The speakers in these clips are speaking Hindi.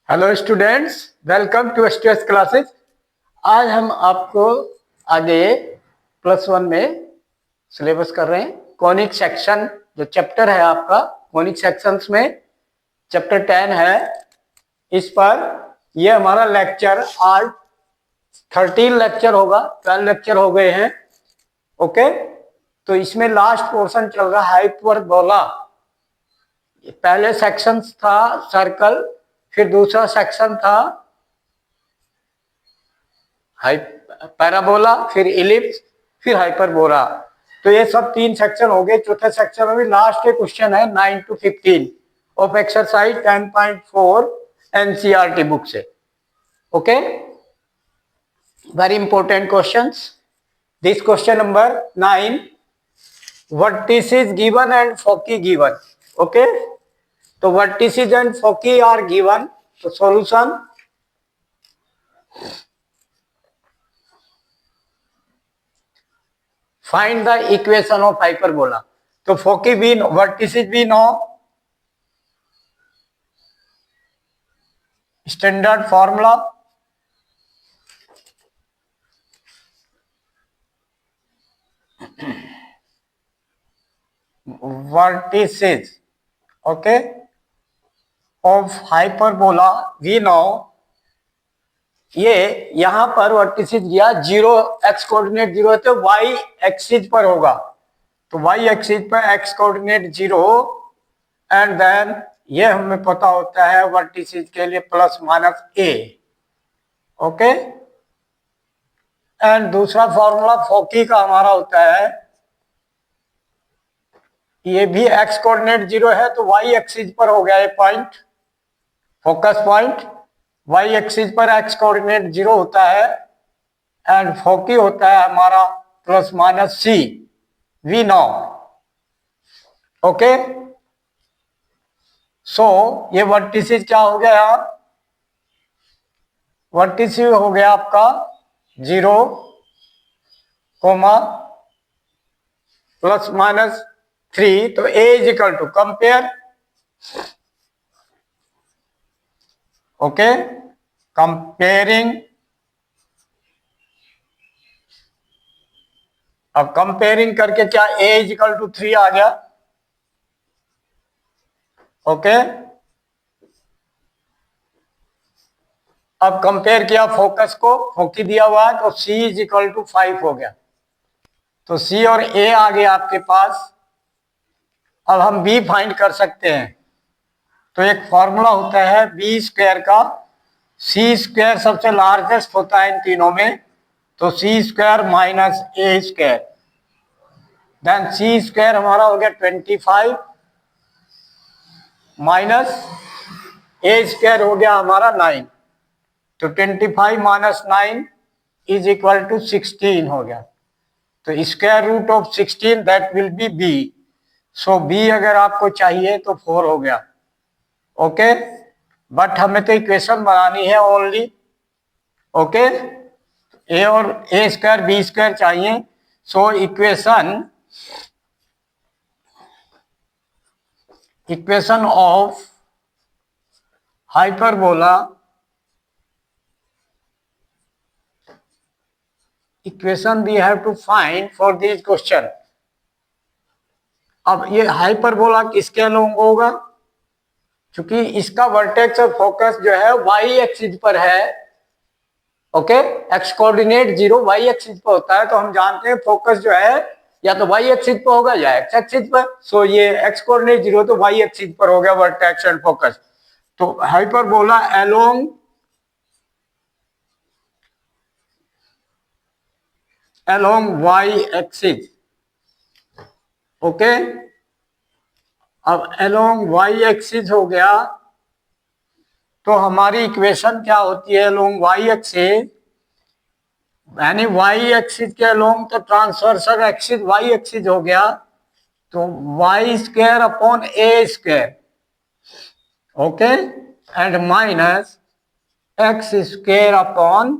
Hello students, welcome to STS classes. आज हम आपको आगे +1 में सिलेबस कर रहे हैं। कॉनिक सेक्शन जो चैप्टर है आपका, कॉनिक सेक्शंस में चैप्टर 10 है। इस पर ये हमारा लेक्चर आज 13 लेक्चर होगा, 12 लेक्चर हो गए हैं। ओके, तो इसमें लास्ट पोर्शन चल रहा है हाइपरबोला। पहले सेक्शन था सर्कल, फिर दूसरा सेक्शन था पैराबोला, फिर इलिप्स, फिर हाइपरबोला। तो ये सब 3 सेक्शन हो गए। चौथे सेक्शन में भी लास्ट के क्वेश्चन है 9 to 15 of exercise 10.4 NCERT book से। Okay, very important questions. This question number 9, vertices given and foci given. Okay, तो vertices and foci are given. तो solution, find the equation of hyperbola. तो फोकी भी, वर्टिसेस भी know, standard formula vertices, okay, of hyperbola we know. ये यहां पर वर्टिसेस गया 0, एक्स कोऑर्डिनेट 0 है तो वाई एक्सिस पर होगा। तो वाई एक्सिस पर एक्स कोऑर्डिनेट 0 एंड देन ये हमें पता होता है वर्टिसेस के लिए ±a। ओके, एंड दूसरा फॉर्मूला फोकी का हमारा होता है, ये भी एक्स कोऑर्डिनेट 0 है तो वाई एक्सिस पर हो गया ये point, focus point. Y axis पर एक्स कोऑर्डिनेट 0 होता है एंड फोकी होता है हमारा ±c, we know. Okay, so ये वर्टिसेस क्या हो गया यार, वर्टिसेस हो गया आपका 0, ±3। तो a is equal to compare, okay, comparing. अब कंपेयरिंग करके क्या a इज इक्वल टू 3 आ गया। ओके, अब कंपेयर किया फोकस को, फोकी दिया हुआ है तो c इज इक्वल टू 5 हो गया। तो c और a आ गया आपके पास। अब हम b फाइंड कर सकते हैं। तो एक फॉर्मूला होता है b स्क्वायर का, c स्क्वायर सबसे लार्जेस्ट होता है इन तीनों में, तो c square minus a square, then c square हमारा हो गया 25 माइनस a स्क्वायर हो गया हमारा 9। तो 25 माइनस 9 इज इक्वल टू 16 हो गया। तो square root of 16 that will be b। So b अगर आपको चाहिए तो 4 हो गया। ओके, बट हमें तो इक्वेशन बनानी है ओनली। ओके, a और a स्क्वायर b स्क्वायर चाहिए। So equation of hyperbola, equation we have to find for this question. अब ये हाइपरबोला किसके अलोंग होगा, क्योंकि इसका वर्टेक्स और फोकस जो है वाई एक्सिस पर है। Okay, x coordinate 0 y axis पर होता है, तो हम जानते हैं फोकस जो है या तो वाई एक्सिस पर होगा या एक्स एक्सिस पर। सो ये एक्स कोऑर्डिनेट 0 तो वाई एक्सिस पर हो गया वर्टेक्स एंड फोकस। तो hyperbola along y axis. Okay, अब अलोंग वाई एक्सिस हो गया तो हमारी इक्वेशन क्या होती है अलोंग वाई एक्सिस, यानी वाई एक्सिस के अलोंग तो ट्रांसवर्सल एक्सिस वाई एक्सिस हो गया, तो y square upon A square, okay, and minus x square upon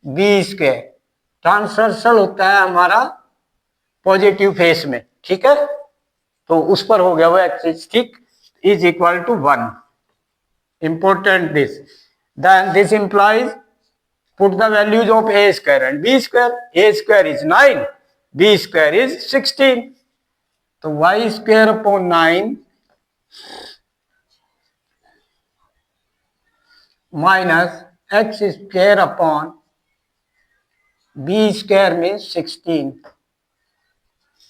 B square. Transversal होता है हमारा पॉजिटिव फेस में, ठीक है, तो उस पर हो गया वो एक्सिस। ठीक, is equal to 1. Important this. Then this implies put the values of a square and b square. A square is 9, b square is 16. So y square upon 9 minus x square upon b square means 16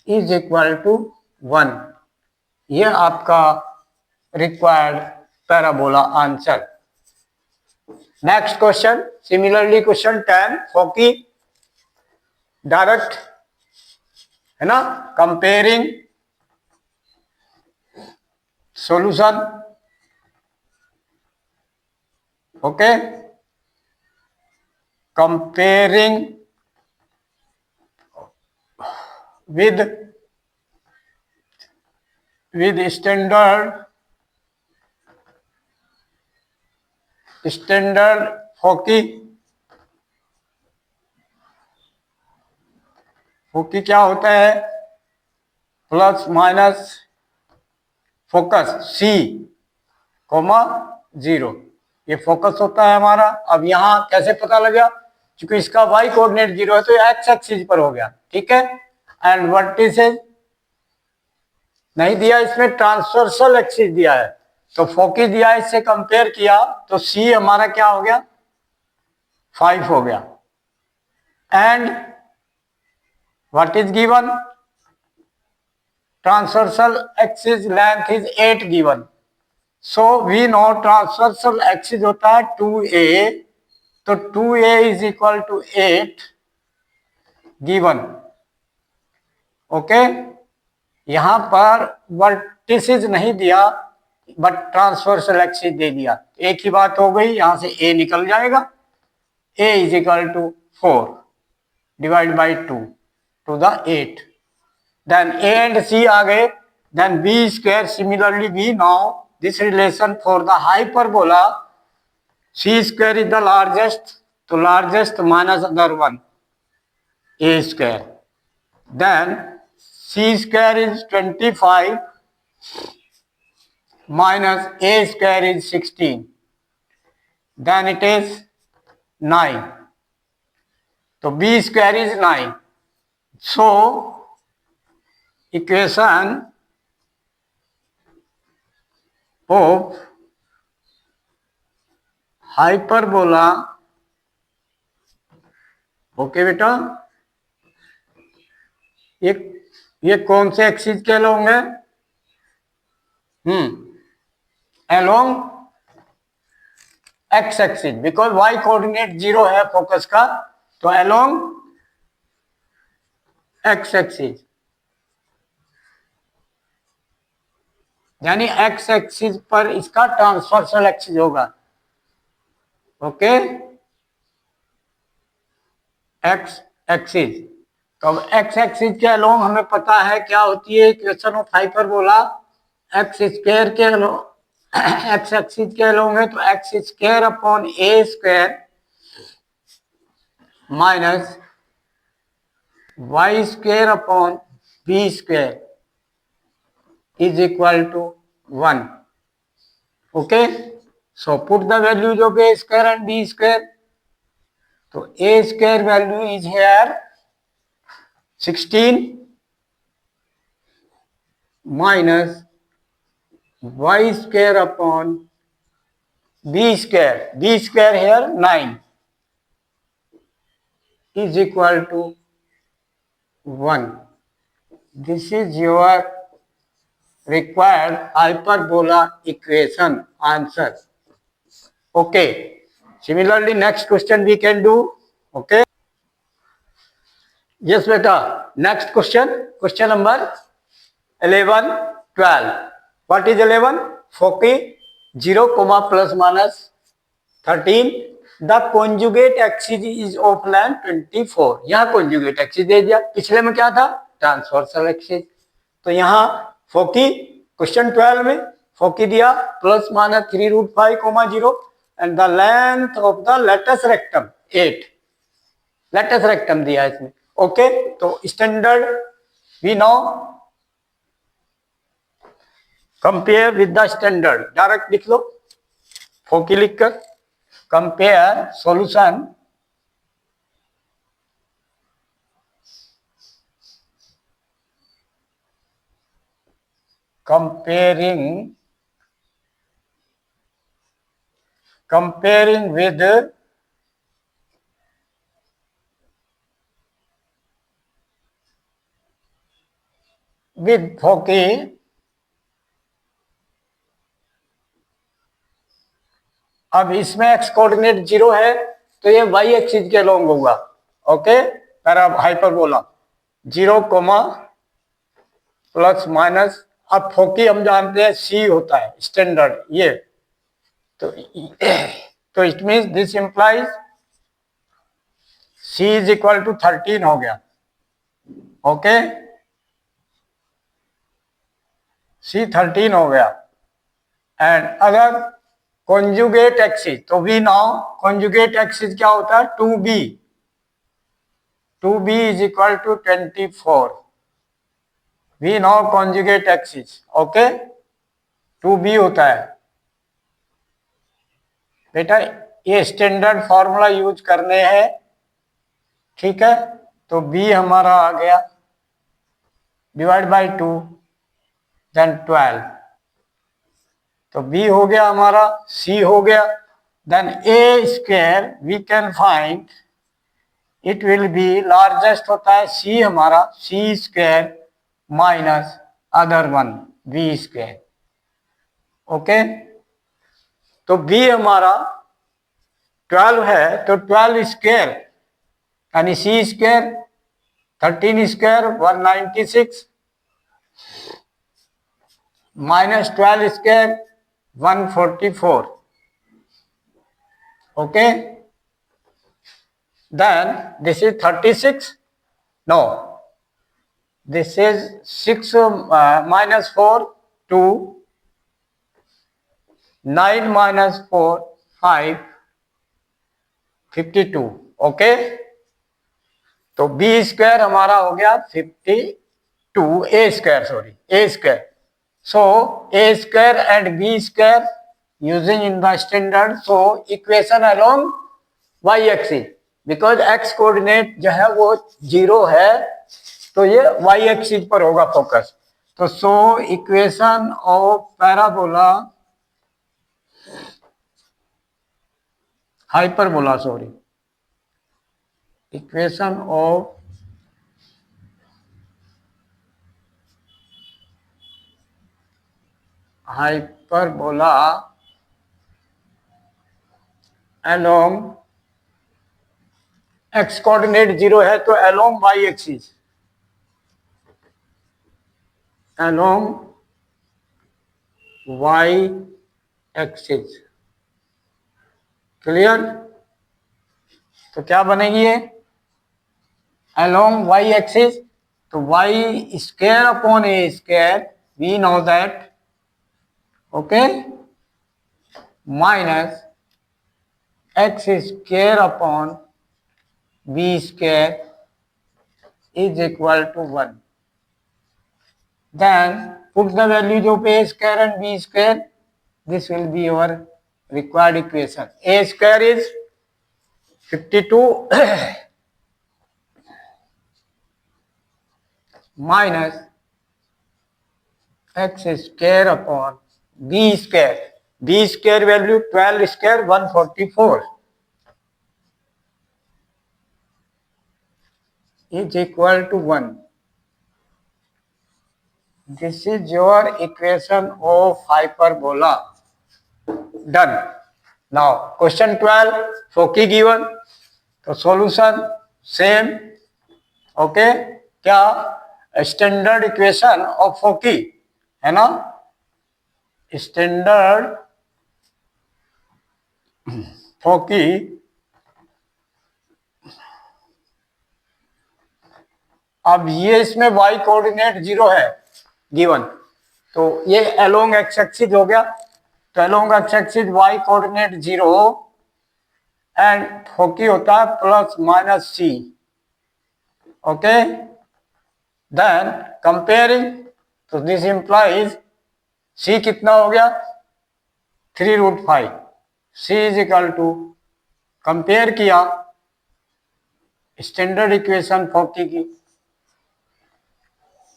is equal to 1. ये आपका required parabola answer. Next question, similarly question 10, Foki direct है ना, comparing solution. Okay, comparing with standard फोकी क्या होता है, प्लस माइनस फोकस C, 0, ये फोकस होता है हमारा. अब यहाँ कैसे पता लगा, क्योंकि इसका y कोऑर्डिनेट 0 है तो ये x एक्सिस पर हो गया. ठीक है, एंड वर्टिसेस नहीं दिया, इसमें ट्रांसवर्सल एक्सिस दिया है, तो फोकी दिया है, इससे कंपेयर किया तो C हमारा क्या हो गया, 5 हो गया. And what is given, transversal axis length is 8 given. So we know transversal axis होता है 2a, तो 2a is equal to 8 given. Okay, यहां पर वर्टिसेस नहीं दिया बट ट्रांसवर्सल एक्सिस दे दिया. एक ही बात हो गई, यहां से a निकल जाएगा. a is equal to 4 divide by 2 to the 8. Then a and c आ गए. Then b square, similarly we know this relation for the hyperbola. c square is the largest, तो largest minus other one a square. Then c square is 25 minus a square is 16. Then it is 9. So b square is 9. So equation of hyperbola, okay बेटा, ये कौन से एक्सिस के अलोंग है, along x axis, because y coordinate 0 है फोकस का, तो अलोंग एक्स एक्सिस, यानी एक्स एक्सिस पर इसका ट्रांसवर्सल एक्सिस होगा. Okay, x axis. तो अब एक्स एक्सिस के अलोंग हमें पता है क्या होती है equation of hyperbola. X square के अलोंग, एक्स एक्सिस के अलोंग है तो x square upon A square minus Y square upon B square is equal to 1. Okay, so put the values of A square and B square. तो A square value is here 16 minus y square upon b square. b square here 9 is equal to 1. This is your required hyperbola equation answer. Okay, similarly next question we can do. Okay, yes beta, next question number 11 12. What is 11? Foci 0, plus minus 13. The conjugate axis is of length 24. यहाँ conjugate axis दे दिया, पिछले में क्या था, ट्रांसवर्सल एक्सिस. तो यहाँ फोकी क्वेश्चन 12 में फोकी दिया plus minus 3√5, 0 and the length of the latus rectum 8. Latus rectum दिया इसमें. ओके, तो standard we know compare with the standard, direct लिख लो फोकी लिखकर, compare solution comparing with foci अब इसमें एक्स कोऑर्डिनेट 0 है तो ये वाई एक्सिस के अलोंग होगा, ओके, पैरा हाइपरबोला 0, प्लस माइनस। अब फोकी हम जानते हैं सी होता है स्टैंडर्ड, ये तो it means this implies c is equal to 13 हो गया, ओके, सी 13 हो गया। एंड अगर कॉन्जुगेट एक्सिस, तो वी नाउ कॉन्जुगेट एक्सिस क्या होता है, 2b is equal to 24, we now conjugate axis, okay, 2b होता है बेटा, ये स्टैंडर्ड फॉर्मूला यूज करने हैं, ठीक है। तो b हमारा आ गया डिवाइड बाई 2 देन 12, तो b हो गया हमारा, c हो गया, then a square we can find it will be largest होता है c हमारा, c square minus other one b square, okay. तो b हमारा 12 है तो 12 स्क्वायर यानी c square 13 square 196 minus 12 square 144, okay, then this is 36, no, this is 6 minus 4 2, 9 minus 4 5 52, okay। तो b स्क्वायर हमारा हो गया 52, a square sorry a square, so a square and b square using in the standard, so equation along y axis because x coordinate जो है वो 0 है तो ये y axis पर होगा फोकस, तो so equation of parabola hyperbola, sorry, equation of hyperbola along x coordinate 0 है तो along y axis, along y axis, clear. तो क्या बनेगी ये along y एक्सिस, तो y square upon a square, we know that, okay, minus x square upon b square is equal to 1, then put the values of a square and b square, this will be your required equation. A square is 52 minus x square upon b square, b square value 12 square 144 is equal to 1. This is your equation of hyperbola. Done. Now question 12, foci given, तो solution same, okay, क्या स्टैंडर्ड इक्वेशन ऑफ फोकी है ना, स्टैंडर्ड फोकी अब ये इसमें y कोऑर्डिनेट 0 है गिवन, तो ये अलोंग एक्स एक्सिस हो गया, तो along x axis y coordinate 0 and foci होता है plus minus c, okay, then comparing, so this implies C कितना हो गया 3√5। C is equal to, compare किया स्टैंडर्ड इक्वेशन फोकी की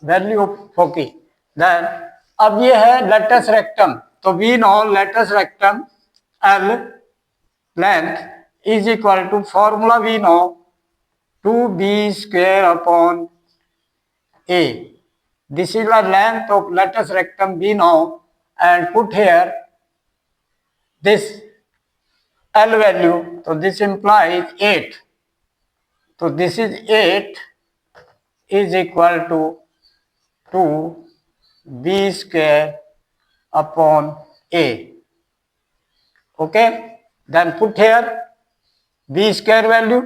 वैल्यू ऑफ फोकी, देन अब ये है लेटस रेक्टम। तो we know latus rectum L length is equal to, formula we know 2b² upon a. This is the length of latus rectum we know, and put here this L value. So this implies 8. So this is 8 is equal to 2b² upon a. Okay. Then put here b² value.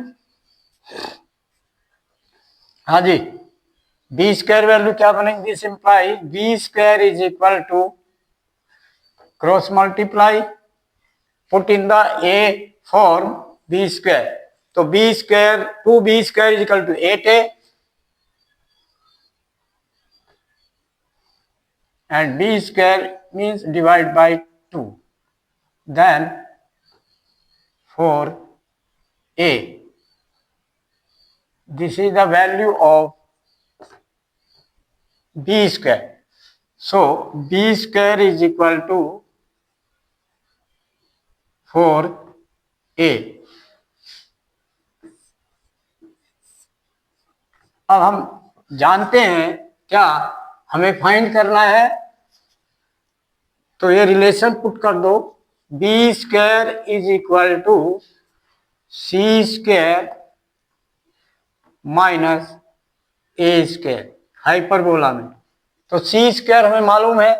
हाँ जी, b² वैल्यू क्या बनेगी? This imply b² is equal to, cross multiply, put in the a form b²। तो b² 2b² is equal to 8a and b² means divide by 2, then 4a. This is the value of b². So b² is equal to 4a. अब हम जानते हैं क्या हमें फाइंड करना है, तो ये रिलेशन पुट कर दो, b² is equal to c² minus a², hyperbola में। तो c² हमें मालूम है,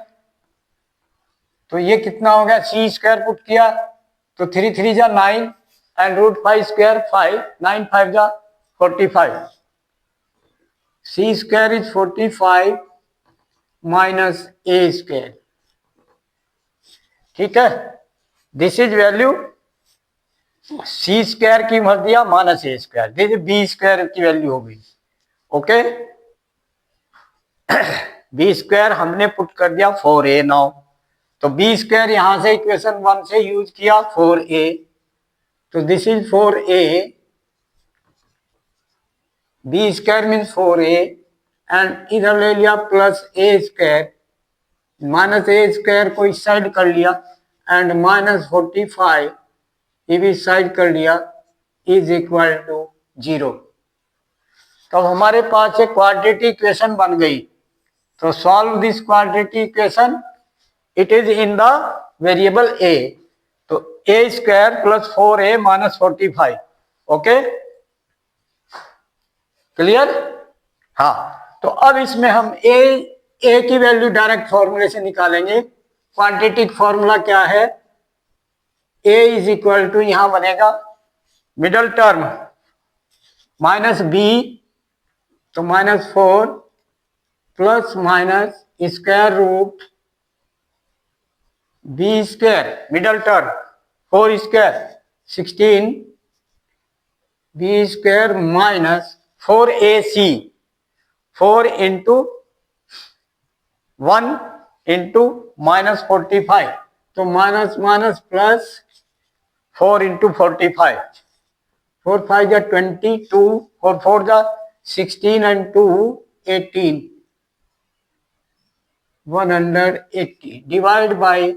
तो ये कितना हो गया, c² पुट किया तो 3 3 जा 9 एंड √5² 5, 9 5 जा 45। c² is 45 minus a²। ठीक है, दिस इज वैल्यू c² की भर दिया माइनस a², दिस b² की वैल्यू हो गई। ओके, b² हमने पुट कर दिया 4a नाउ। तो b² यहां से इक्वेशन 1 से यूज किया 4a, तो this is 4a, b² means 4a and इधर ले लिया प्लस a², माइनस a² को इस साइड कर लिया एंड माइनस 45 ये भी साइड कर लिया, इज इक्वल टू 0। तो हमारे पास एक क्वाड्रेटिक इक्वेशन बन गई। तो solve this quadratic equation, it is in the variable a, तो a² plus 4a minus 45। Okay, clear? हाँ, तो अब इसमें हम a की वैल्यू डायरेक्ट फॉर्मूले से निकालेंगे। क्वांटिटिक फॉर्मूला क्या है? a इज इक्वल टू, यहां बनेगा मिडल टर्म माइनस b, तो -4 plus minus square root b², middle term 4² 16 b² minus 4ac, 4 into 1 into minus 45, तो माइनस माइनस प्लस 4 इंटू 45, 4 5 जा 22, 4 4 जा 16 and 2 18, 180 divide by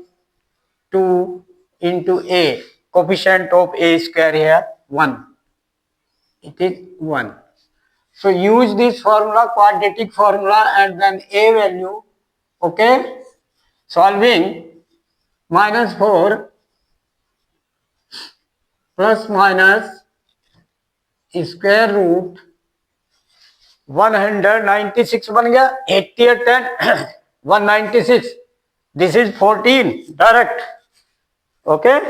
2 into a, coefficient of a² here 1, it is 1. So use this formula, quadratic formula, and then a value. Okay, solving -4 plus minus square root 196 बन गया, 88 and 196, this is 14 direct. Okay,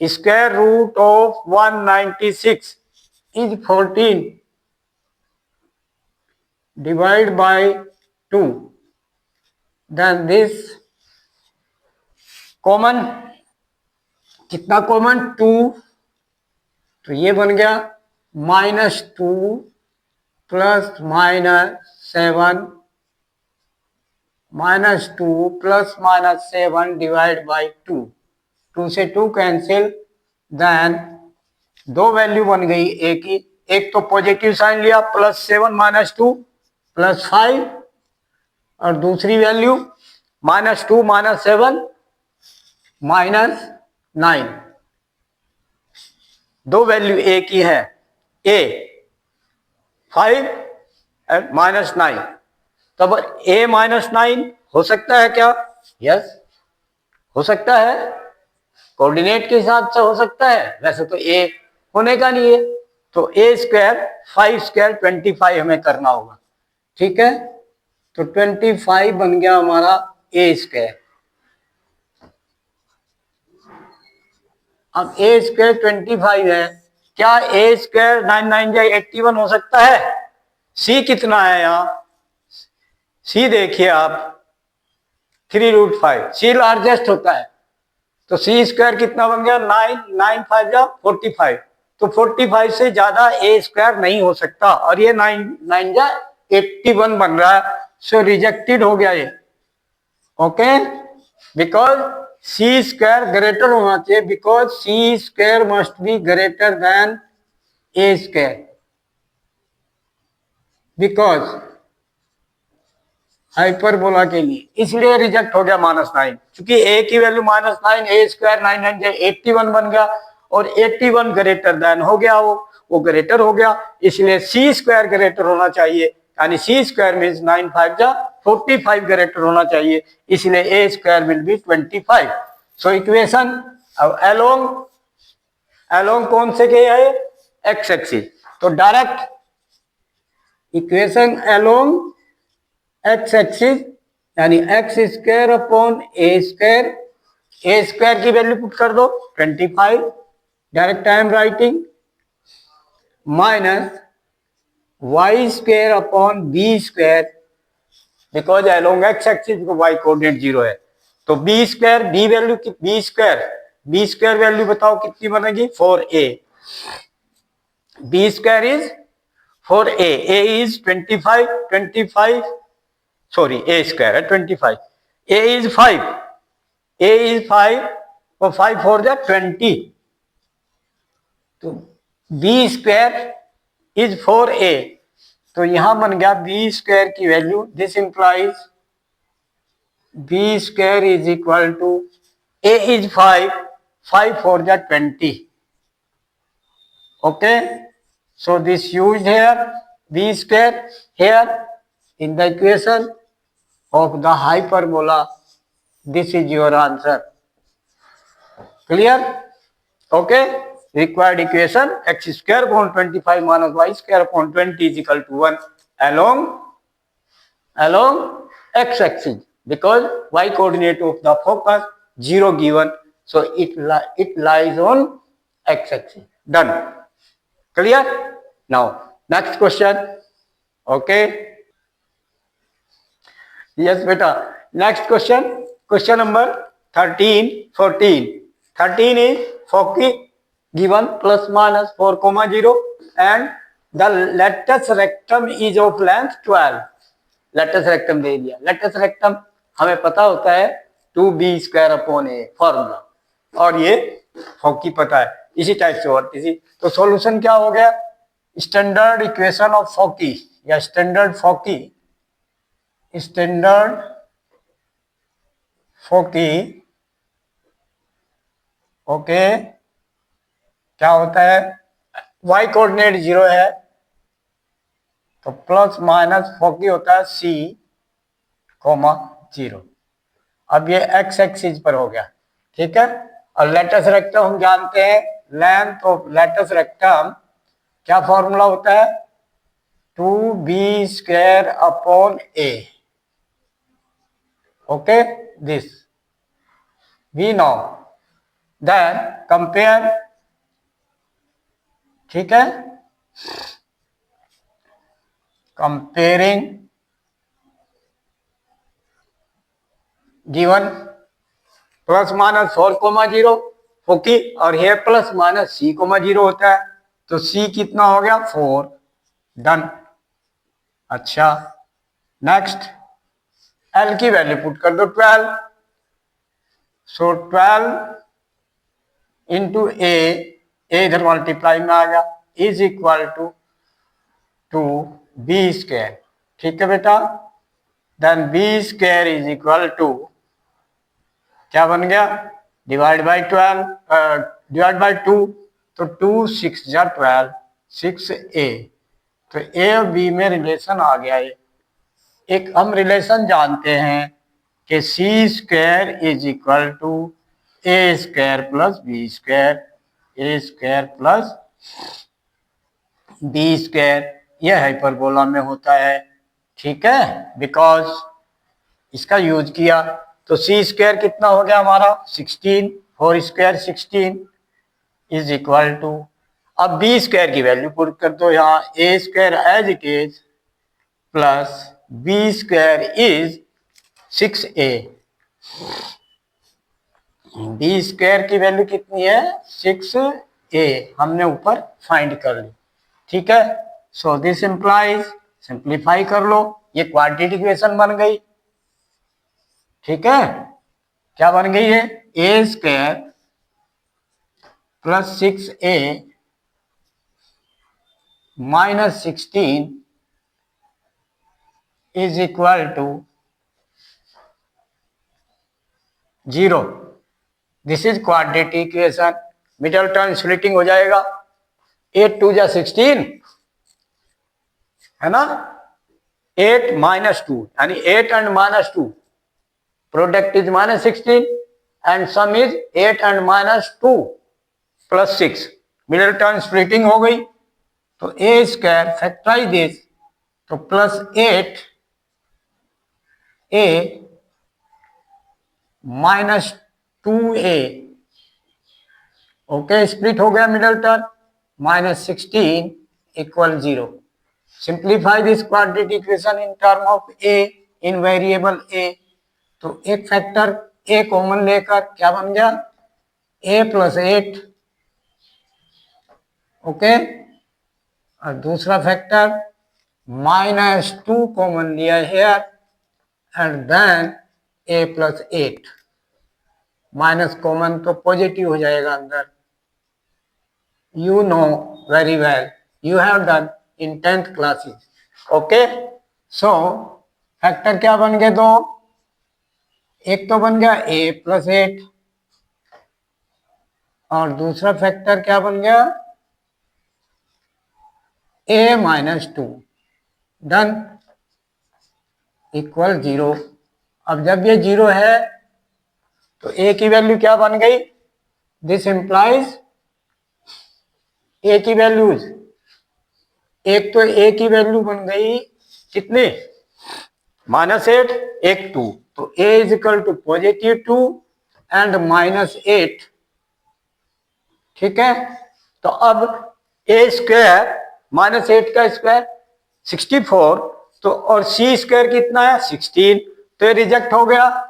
square root of 196 is 14 divide by 2, then this common, कितना कॉमन 2, तो ये बन गया -2 प्लस -7 -2 प्लस -7 डिवाइड बाई 2, 2 से 2 कैंसिल, देन दो वैल्यू बन गई ए की, एक तो पॉजिटिव साइन लिया +7 - 2 +5, और दूसरी वैल्यू -2 - 7 -9, दो वैल्यू ए की है, ए 5 एंड -9, तब ए -9 हो सकता है क्या? यस, हो सकता है, कोऑर्डिनेट के हिसाब से हो सकता है, वैसे तो ए होने का नहीं है, तो ए स्क्वायर 5 स्क्वायर 25 हमें करना होगा, ठीक है, तो 25 बन गया हमारा ए स्क्वायर। अब ए स्क्वायर 25 है, क्या ए स्क्वायर 9 9 जा 81 हो सकता है? सी कितना है यहाँ, सी देखिए आप 3√5, सी लार्जेस्ट होता है, तो सी स्क्वायर कितना बन गया 9 9 5 जा 45, तो 45 से ज्यादा ए स्क्वायर नहीं हो सकता, और ये 9 9 जा 81 बन रहा है, सो रिजेक्टेड हो गया ये, okay, because c square greater होना चाहिए, because c square must be greater than a square, because hyperbola के लिए, इसलिए रिजेक्ट हो गया -9, क्योंकि ए की वैल्यू -9, ए स्क्वायर 9 9 81 बन गया, और 81 ग्रेटर देन हो गया, वो ग्रेटर हो गया, इसलिए सी स्क्वायर ग्रेटर होना चाहिए, यानी सी स्क्वायर मीन्स 9 5 जा 45 ग्रेटर होना चाहिए, इसलिए A square will be 25। So equation अब अलोंग कौन से के है, एक्स एक्सिस, तो direct equation along x axis यानी एक्स स्क्वायर अपॉन ए स्क्वायर की वैल्यू पुट कर दो 25, direct I am writing, minus Y square upon B square, because along x axis Y coordinate 0 है, तो B square, B square value बताओ कितनी बनेगी 4a, B square is 4a, a is 25, sorry a square है 25, a is 5, और 5 4 जा 20, तो b स्क्वायर इज 4a, तो यहां बन गया b स्क्वायर की value, this implies b square is equal to a is 5 4 जा 20, okay, so this used here b square here in the equation of the hyperbola, this is your answer, clear, okay, required equation x square upon 25 minus y square upon 20 is equal to 1 along x axis, because y coordinate of the focus 0 given, so it lies on x axis, done, clear. Now next question, okay, yes beta, next question number 13 is foci given plus minus 4, 0 and the latus rectum is of length 12, latus rectum दे दिया, latus rectum हमें पता होता है 2b square upon a formula, और ये फोकी पता है, इसी टाइप से और इसी, तो सॉल्यूशन क्या हो गया, स्टैंडर्ड इक्वेशन ऑफ फोकी या स्टैंडर्ड फोकी, ओके, क्या होता है, y कोऑर्डिनेट 0 है, तो प्लस माइनस फोकी होता है c, 0, अब ये x एक्सिस पर हो गया, ठीक है, और लेटस रेक्टम हम जानते हैं, लेंथ ऑफ लेटस रेक्टम क्या फॉर्मूला होता है, 2b square upon a, okay, this we know, then compare, ठीक है, comparing given plus minus 4, 0 foci, और ये प्लस माइनस c, 0 होता है, तो c कितना हो गया 4, डन। अच्छा नेक्स्ट एल की वैल्यू पुट कर दो 12, सो 12 इंटू ए इधर मल्टीप्लाई में आ गया, is equal to b square. ठीक है बेटा, देन b square is equal to क्या बन गया, डिवाइड बाई 12, डिवाइड बाई 2, तो 2 6 जा 12, 6a। तो ए और बी में रिलेशन आ गया है। एक हम रिलेशन जानते हैं कि C square is equal to A square plus B square, A square plus B square, यह हाइपरबोला में होता है। ठीक है, बिकॉज इसका यूज किया तो सी स्क्वायर कितना हो गया हमारा 16, 4 स्क्वायर 16 इज इक्वल टू, अब बी स्क्वायर की वैल्यू पुट कर दो यहाँ, A square as it is plus B square is 6a। B square की वैल्यू कितनी है 6a, हमने ऊपर फाइंड कर ली। ठीक है, सो दिस इंप्लाइज, सिंप्लीफाई कर लो, ये क्वाड्रेटिक इक्वेशन बन गई। ठीक है, क्या बन गई है, ए square plus 6a minus 16 is equal to 0। This is quadratic equation, middle term splitting हो जाएगा, 8 2 जा 16 है ना, 8 माइनस 2 यानी 8 and minus 2, product is minus 16 and some is 8 and minus 2 plus 6, middle term splitting हो गई। तो ए स्क्वायर फैक्टराइज दिस, तो plus 8a minus 2a, okay, split हो गया middle term, minus 16 equal 0। Simplify this quadratic equation in term of a, in variable a, तो एक फैक्टर a कॉमन लेकर क्या बन गया, a प्लस 8, ओके, और दूसरा फैक्टर माइनस 2 कॉमन लिया here and then a plus 8, minus common तो पॉजिटिव हो जाएगा अंदर। You know very well, you have done in 10th classes, okay? So factor क्या बन गए दो, एक तो बन गया a प्लस 8 और दूसरा फैक्टर क्या बन गया a माइनस 2, डन, इक्वल 0। अब जब ये 0 है तो a की वैल्यू क्या बन गई, दिस इंप्लाइज a की वैल्यूज, एक तो a की वैल्यू बन गई कितनी -8, एक 2, तो a is equal to +2 and -8। ठीक है, तो अब a स्क्वायर -8 का स्क्वायर 64, तो और c स्क्वायर कितना है 16, तो ये रिजेक्ट हो गया,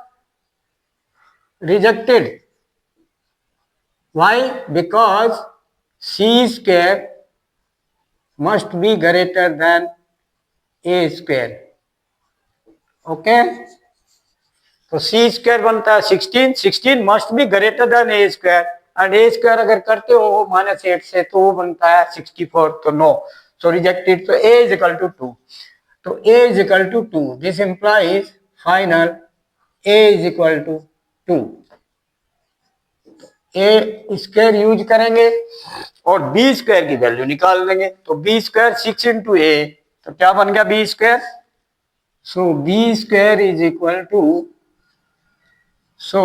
rejected. Why, because c square must be greater then a square, okay, तो c स्क्वायर बनता है 16, 16 must be greater then a square, and a square अगर करते हो -8 से तो वो बनता है 64, तो नो, सो रिजेक्टेड, तो a इज इक्वल टू 2, तो a is equal to 2, this implies final a is equal to 2। a square use करेंगे और b स्क्वायर की वैल्यू निकाल लेंगे, तो b स्क्वायर 6 इंटू a, तो क्या बन गया b square, so b square is equal to, so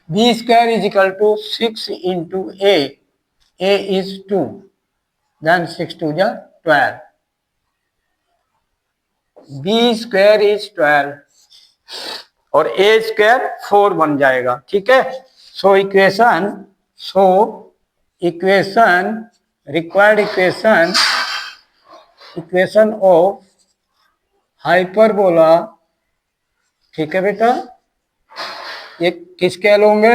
b square is equal to 6 into a is 2, then 6 2 ja 12, b square is 12 और a square 4 बन जाएगा। ठीक है, so equation required equation of hyperbola, ठीक है बेटा, ये किस स्केल होंगे,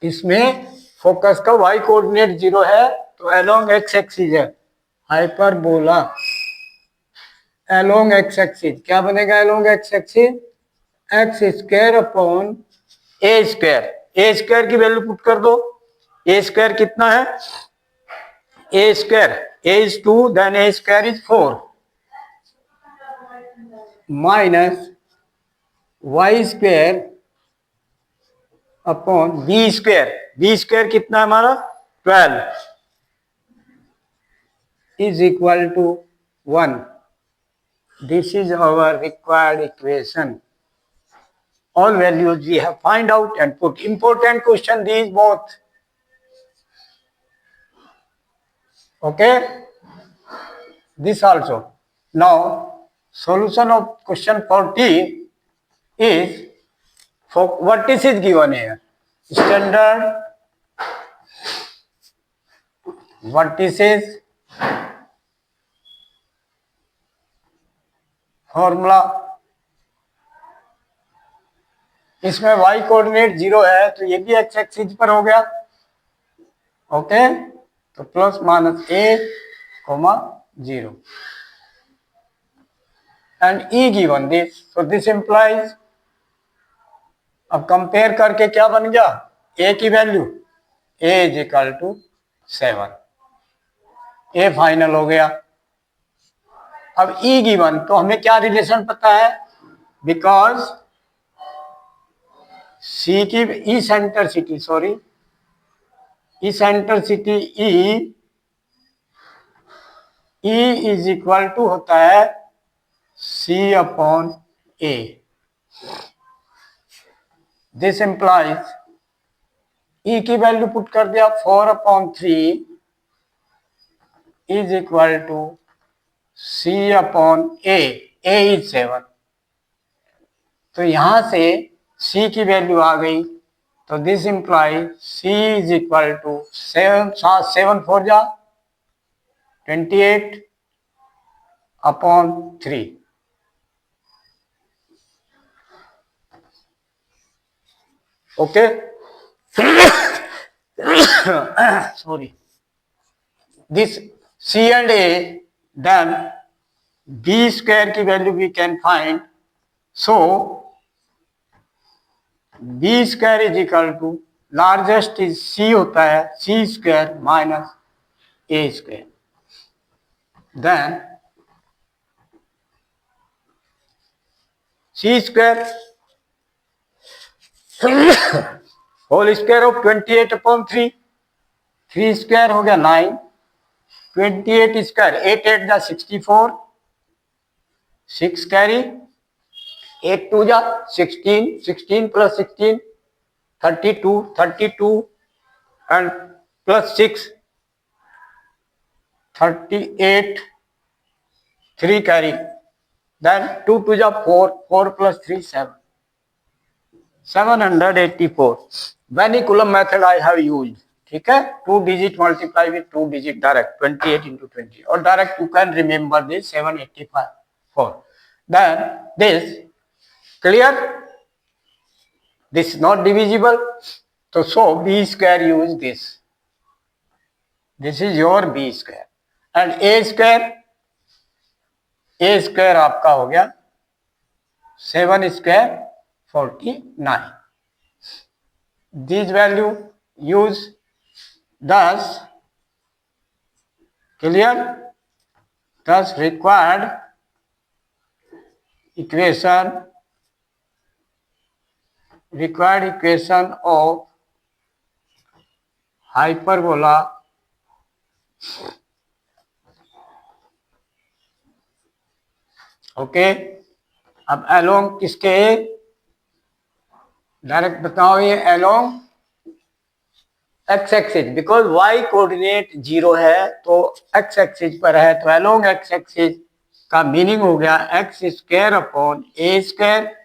इसमें फोकस का y कोऑर्डिनेट 0 है तो अलोंग x एक्सिस है, हाइपरबोला अलोंग एक्स एक्सिस क्या बनेगा? Along x axis x square upon ए स्क्वायर। ए स्क्वायर की वैल्यू पुट कर दो। ए स्क्वायर कितना है? ए square, a is 2, then a square is 4 minus Y square upon B square. B square कितना है हमारा? 12 is equal to 1। This is our required equation. All values we have find out and put. Important question these both. Okay, this also. Now solution of question 14 is, for what is given here? Standard vertices formula. इसमें y कोऑर्डिनेट 0 है तो ये भी x एक्सिस पर हो गया. ओके, तो plus minus a, 0 and e given this, so this implies. अब कंपेयर करके क्या बन गया? a की value a is equal to 7. a final हो गया. अब e गिवन, तो हमें क्या रिलेशन पता है? बिकॉज सी की eccentricity, sorry eccentricity e is equal to होता है c upon a. This implies e की वैल्यू पुट कर दिया 4/3 is equal to c upon a. A is 7. तो यहां से c की वैल्यू आ गई. तो this implies c is equal to 7 4 जा 28 upon 3. Okay, sorry, this c and a, then b square की value we can find. So b square is equal to largest is c होता है c square minus a square. Then c square whole square of 28/3. 3 square हो गया 9. 28 स्क्वायर 8 8 जा 64. 6 कैरी 8 2 जा 16. 16 plus 16 32. 32 and plus 6 38. 3 carry, then 2 2 जा 4. 4 plus 3 7. 784. Many column method I have used. ठीक है, 2 digit multiply with 2 digit direct 28 into 20 or direct you can remember this 784. Then this clear, this is not divisible, so b square use this. This is your b square and a square आपका हो गया 7 square 49. These value use. Thus clear, thus required equation of hyperbola okay. अब अलोंग किसके? डायरेक्ट बताओ, ये along x axis, because y coordinate 0 है तो एक्स एक्सिस पर है, तो अलोंग एक्स एक्सिस का मीनिंग हो गया x square upon A square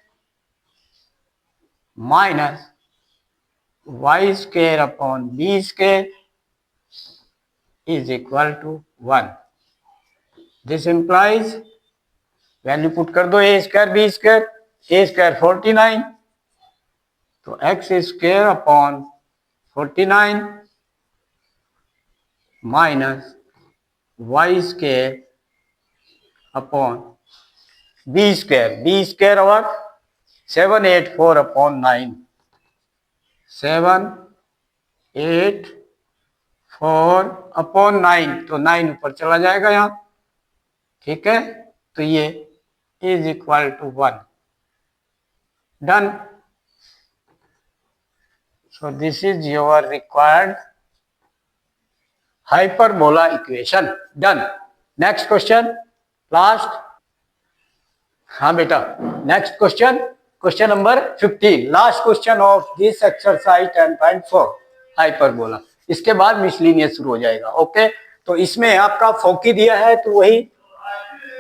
minus Y square upon B square is equal to 1. This implies value put कर दो a square B square. A square 49, तो x square upon 49 minus Y square upon B square और 784/9, 784/9, तो 9 ऊपर चला जाएगा यहाँ, ठीक है। तो ये is equal to 1, done. So this is your required hyperbola equation, done. Next question, last. हाँ बेटा, next question, question number 15, last question of this exercise 10.4 hyperbola. इसके बाद मिसलिनियस शुरू हो जाएगा। ओके, तो इसमें आपका फोकी दिया है, तो वही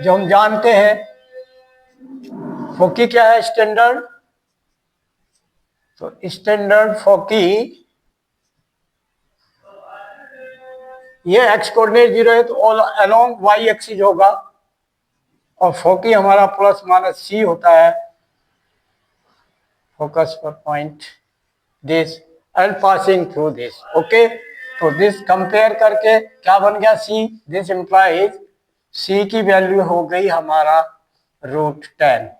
जो हम जानते हैं। फोकी क्या है? स्टैंडर्ड। तो स्टैंडर्ड फोकी, ये एक्स कोऑर्डिनेट 0 है तो अलोंग वाई एक्सिस होगा, और फोकी हमारा प्लस माइनस सी होता है, फोकस पर point this and passing through this. Okay, तो दिस कंपेयर करके क्या बन गया? सी। दिस इंप्लाइज सी की वैल्यू हो गई हमारा √10।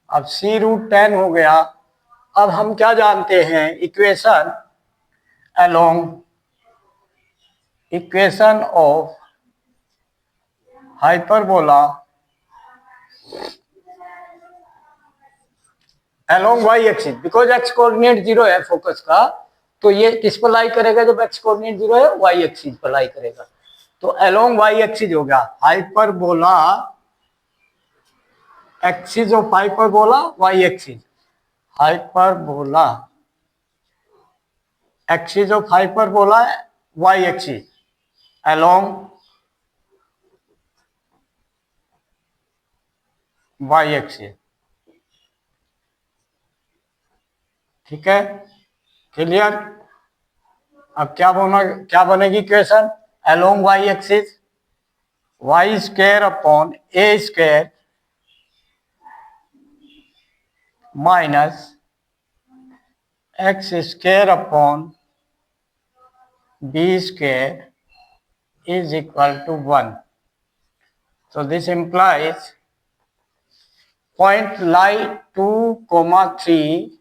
अब सी √10 हो गया। अब हम क्या जानते हैं? Equation of hyperbola along y axis, because x coordinate 0 है फोकस का, तो ये किस पर लाई करेगा? जब एक्स कोऑर्डिनेट 0 है, वाई एक्सिस पर लाई करेगा। तो अलोंग वाई एक्सिस हो गया hyperbola, axis of hyperbola y axis, hyperbola axis of hyperbola y axis along y axis, ठीक है, क्लियर। अब क्या बनेगी equation? Along y axis y square upon A square minus x square upon B square is equal to 1। So this implies point lie 2,3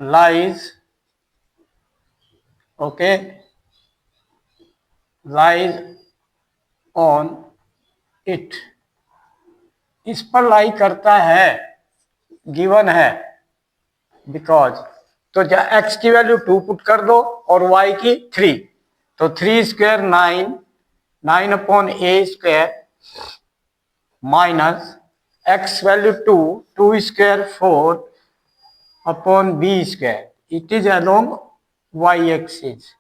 lies, okay, lies on it, इस पर लाई करता है, गिवन है, बिकॉज तो एक्स की वैल्यू 2 पुट कर दो और वाई की 3, तो 3 square 9, 9 upon A square minus x value 2, 2 square 4 upon B square, it is along y axis,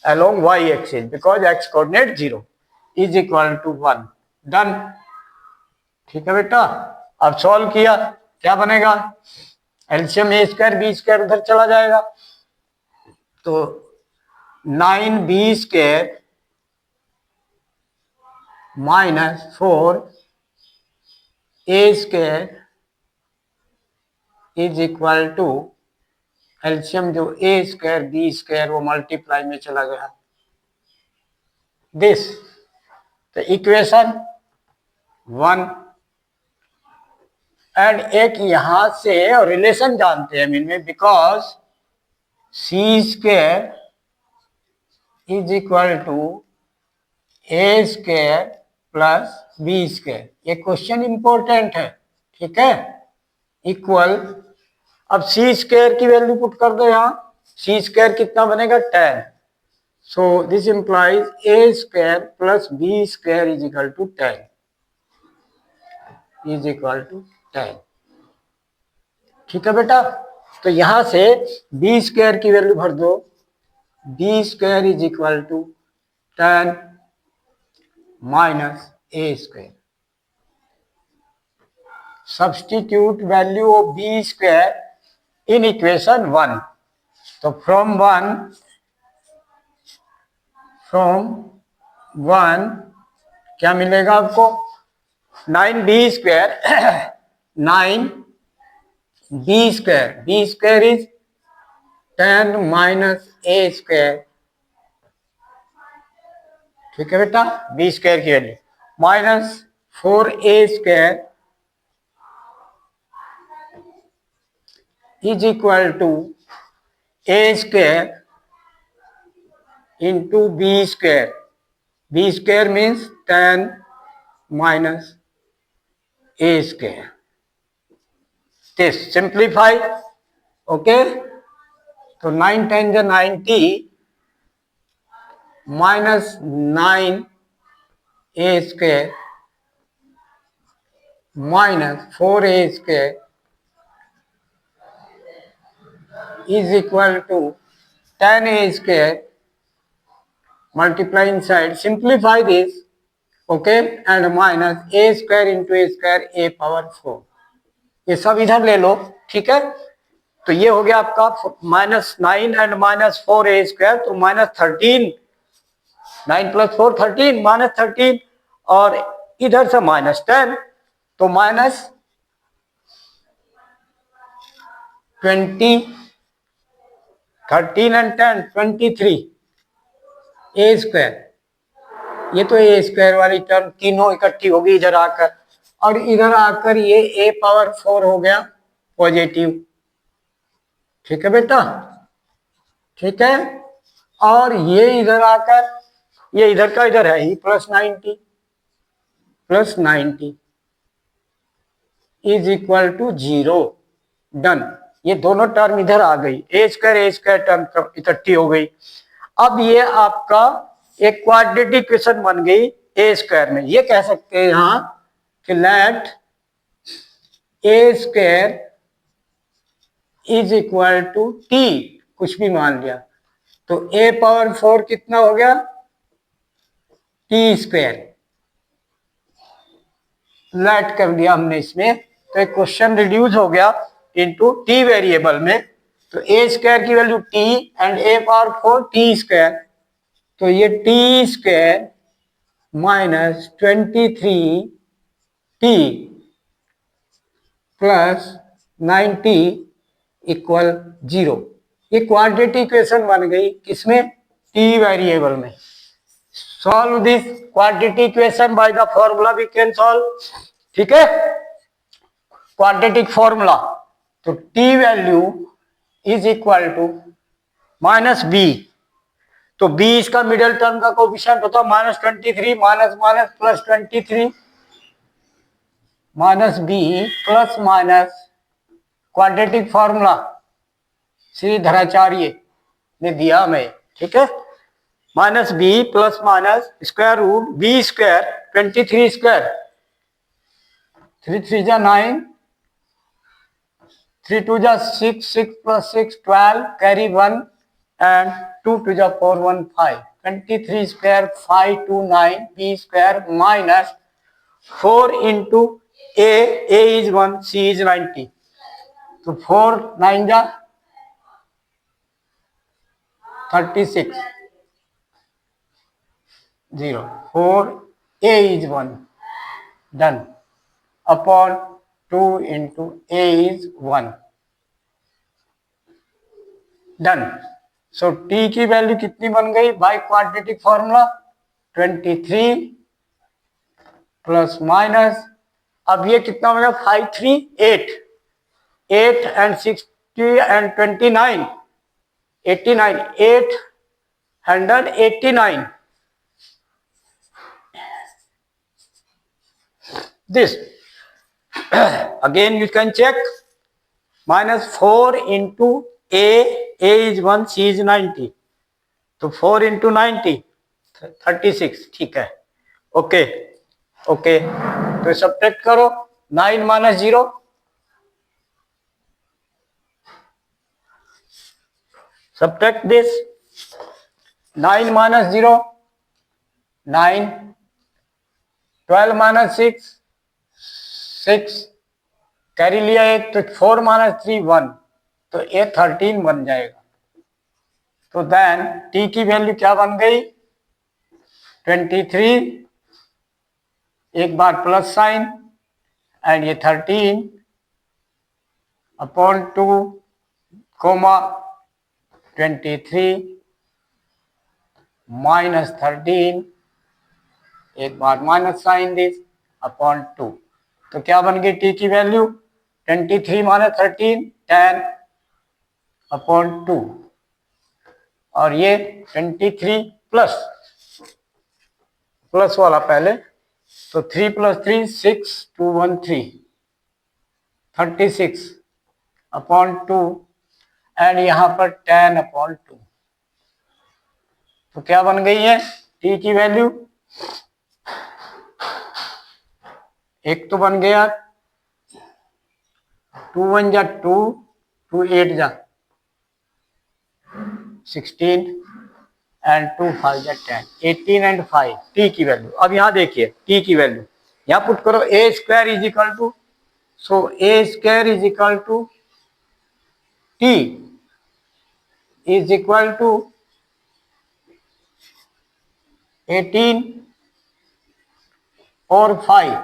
along y axis, because x coordinate 0 is equal to 1, done. ठीक है बेटा, अब सॉल्व किया, क्या बनेगा? LCM a square B square उधर चला जाएगा, तो 9b square minus 4a square is equal to LCM जो ए स्क्वायर बी स्क्वायर वो मल्टीप्लाई में चला गया, दिस। तो इक्वेशन 1, एंड एक यहां से रिलेशन जानते हैं इनमें, because c square is equal to A square plus B square, ये क्वेश्चन इंपॉर्टेंट है, ठीक है। इक्वल, अब सी स्क्वायर की वैल्यू पुट कर दो यहां, सी स्क्वायर कितना बनेगा? 10। So this implies a square plus B square is equal to 10, is equal to 10, ठीक है बेटा। तो यहां से बी स्क्वायर की वैल्यू भर दो, b square is equal to 10 minus a square, substitute value of b square in equation 1, तो फ्रॉम 1 क्या मिलेगा आपको? 9b square 9b square, B square is 10 minus a square, ठीक है बेटा, बी स्क्वायर की value minus 4a² is equal to a² into b². b² means 10 minus a². this simplify. Okay, तो 9 10 जा 90 minus 9a² minus 4a² is equal to 10a² multiply inside, simplify this, okay, and minus a² into a² a power 4. ये सब इधर ले लो, ठीक है. तो ये हो गया आपका -9 एंड -4a², तो -13, 9 + 4 13, -13, और इधर से -10, तो -20, 13 एंड 10 23 a². ये तो a² वाली टर्म तीनों इकट्ठी होगी इधर आकर, और इधर आकर ये a पावर 4 हो गया पॉजिटिव. ठीक है बेटा, ठीक है. और ये इधर आकर, ये इधर का इधर है ही +90 इज इक्वल टू 0. डन. ये दोनों टर्म इधर आ गई, a² टर्म इकट्ठी हो गई. अब ये आपका एक क्वाड्रेटिक इक्वेशन बन गई a² में. ये कह सकते हैं यहां कि let a² is equal to t, कुछ भी मान लिया, तो a पावर 4 कितना हो गया, t². लेट कर दिया हमने इसमें, तो एक क्वेश्चन रिड्यूस हो गया इनटू t वेरिएबल में. तो a² की value t and a power 4 t², तो ये t² minus 23t plus 90 equal 0. ये क्वाड्रेटिक इक्वेशन बन गई किसमें, t वेरिएबल में. Solve this quadratic equation by the formula we can solve. ठीक है, क्वाड्रेटिक फॉर्मूला. तो t value is equal to -b, तो b इसका मिडिल टर्म का कोएफिशिएंट होता है -23 minus minus +23 minus b plus minus quadratic formula Sridharacharya ने दिया हमें. ठीक है, -b plus minus square root b², 23², 3 3 जा 9, 3 2 जा 6, 6 + 6 12, carry 1 and 2 to the power 1 5, 23² 5 2 9 b² minus 4 into a is 1, c is 90, तो 4 9 जा 36 0, 4 a is 1, done, upon 2 into a is 1, done. So t की वैल्यू कितनी बन गई by quadratic formula, 23 plus minus, अब ये कितना हो गया 5 3 8, 8 and 60 and 29 89, 889. This again you can check, -4 into a is 1, c is 90, तो 4 into 90 36. ठीक है, ओके ओके. तो सब्ट्रैक्ट करो, 9 minus 0, subtract this, 9 minus 0 9, 12 minus 6 6, carry लिया एक, तो 4 माइनस 3 1, तो ये 13 बन जाएगा. तो देन t की वैल्यू क्या बन गई, 23, एक बार प्लस साइन, एंड ये 13 अपॉन 2 कोमा 23 माइनस 13 एक बार माइनस साइन दिस अपॉन 2। तो क्या बन गई टी की वैल्यू 23 माइनस 13 10 अपॉन 2 और ये 23 प्लस प्लस वाला पहले तो 3 प्लस 3 6 2 1 3 36 अपॉन 2 एंड यहां पर 10 अपॉन 2। तो क्या बन गई है टी की वैल्यू एक तो बन गया 2 1 जा 2 2 8 जा 16 एंड 2 5 जा 10 18 एंड 5 टी की वैल्यू। अब यहां देखिए टी की वैल्यू यहां पुट करो a square is equal to so a square is equal to t is equal to 18 और 5।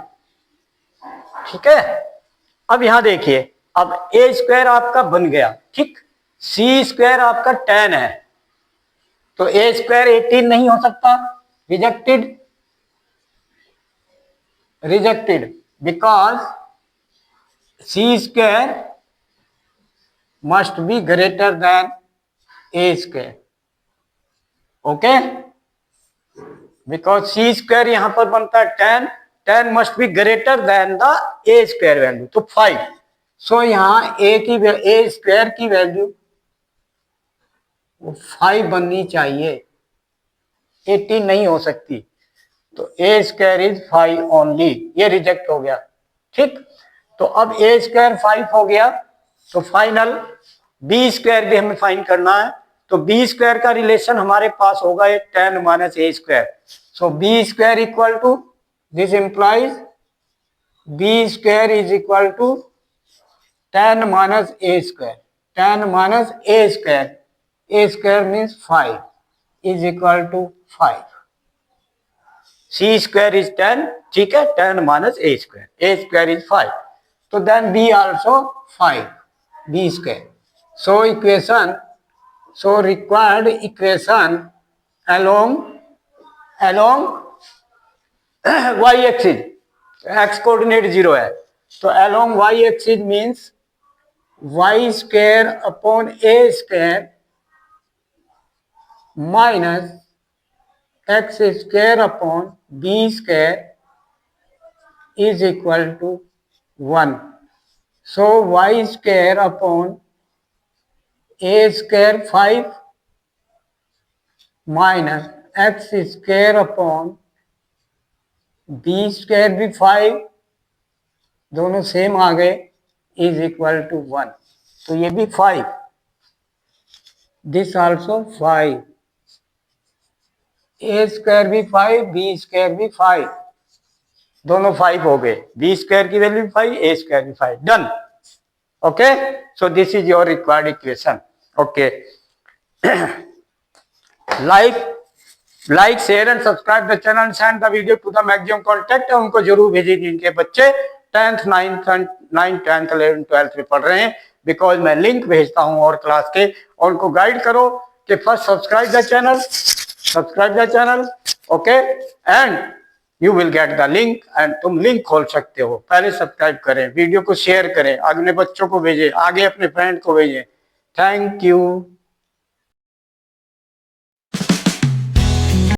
ठीक है। अब यहां देखिए अब ए स्क्वायर आपका बन गया ठीक सी स्क्वायर आपका 10 है तो ए स्क्वायर 18 नहीं हो सकता rejected rejected because c square must be greater than a square. Okay because c square यहां पर बनता है 10 10 must be greater than the a square value तो 5। सो यहां ए स्क्वायर की वैल्यू 5 बननी चाहिए 18 नहीं हो सकती तो ए स्क्वायर इज 5 ओनली ये रिजेक्ट हो गया ठीक। तो अब ए स्क्वायर 5 हो गया तो फाइनल बी स्क्वायर भी हमें फाइंड करना है तो बी स्क्वायर का रिलेशन हमारे पास होगा 10 minus a square. So b square equal to this implies b square is equal to 10 minus a square 10 minus a square means 5 is equal to 5 c square is 10 ठीक है 10 माइनस ए स्क्वायर इज 5 तो then b also 5 b square. So equation so required equation along y axis x coordinate 0 है तो along y axis means y square upon A square minus x square upon B square is equal to 1। So y square upon A square 5 minus x square upon B square भी 5 दोनों सेम आ गए इज इक्वल टू 1 तो ये भी 5 दिस आल्सो 5 ए स्क्वायर भी 5 बी स्क्वायर भी 5 दोनों 5 हो गए बी स्क्वायर की वैल्यू 5 ए स्क्वायर भी 5 done. Okay so this is your required equation. Okay like share and subscribe the channel and send the video to the maximum contact है उनको जरूर भेजिए जिनके बच्चे 10th 9th 10th 11th 12th में पढ़ रहे हैं बिकॉज मैं लिंक भेजता हूं और क्लास के और उनको गाइड करो कि first subscribe the channel okay and you will get the link and तुम लिंक खोल सकते हो। पहले सब्सक्राइब करें वीडियो को शेयर करें अगले बच्चों को भेजें आगे अपने फ्रेंड को भेजें। Thank you.